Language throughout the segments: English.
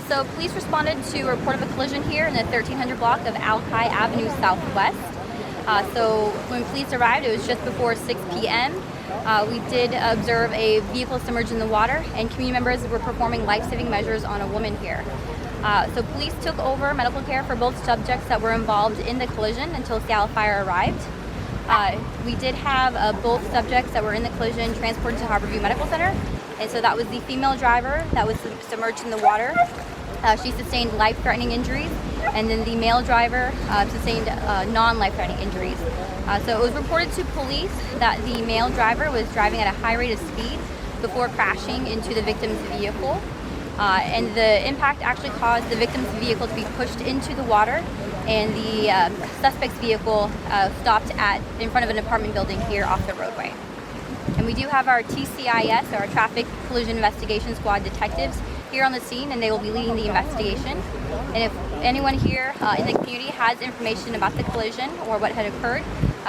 So police responded to a report of a collision here in the 1300 block of Alki Avenue Southwest. So when police arrived, it was just before 6 p.m. We did observe a vehicle submerged in the water, and community members were performing life-saving measures on a woman here. So police took over medical care for both subjects that were involved in the collision until Seattle Fire arrived. We did have both subjects that were in the collision transported to Harborview Medical Center, and so that was the female driver that was submerged in the water. She sustained life-threatening injuries, and then the male driver sustained non-life-threatening injuries. So it was reported to police that the male driver was driving at a high rate of speed before crashing into the victim's vehicle. And the impact actually caused the victim's vehicle to be pushed into the water, and the suspect's vehicle stopped in front of an apartment building here off the roadway. And we do have our TCIS, our Traffic Collision Investigation Squad detectives, here on the scene, and they will be leading the investigation. And if anyone here in the community has information about the collision or what had occurred,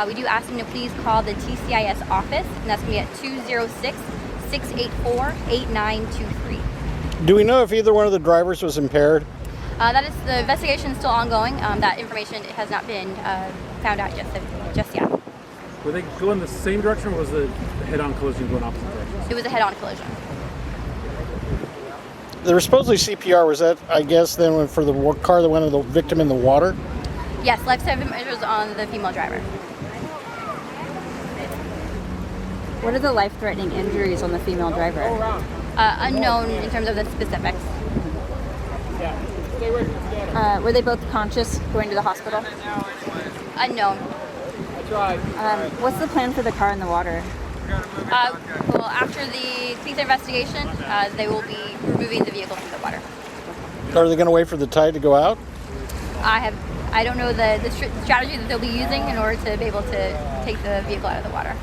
we do ask them to please call the TCIS office, and that's going to be at 206-684-8923. Do we know if either one of the drivers was impaired? The investigation is still ongoing. That information has not been found out just yet. Were they going the same direction, or was the head-on collision going opposite direction? It was a head-on collision. There was supposedly CPR. Was that, I guess, then for the car that went to the victim in the water? Yes, life-saving measures on the female driver. What are the life-threatening injuries on the female driver? Unknown in terms of the specifics. Were they both conscious going to the hospital? Unknown. What's the plan for the car in the water? Well, after the police investigation, they will be removing the vehicle from the water. Are they going to wait for the tide to go out? I don't know the strategy that they'll be using in order to be able to take the vehicle out of the water.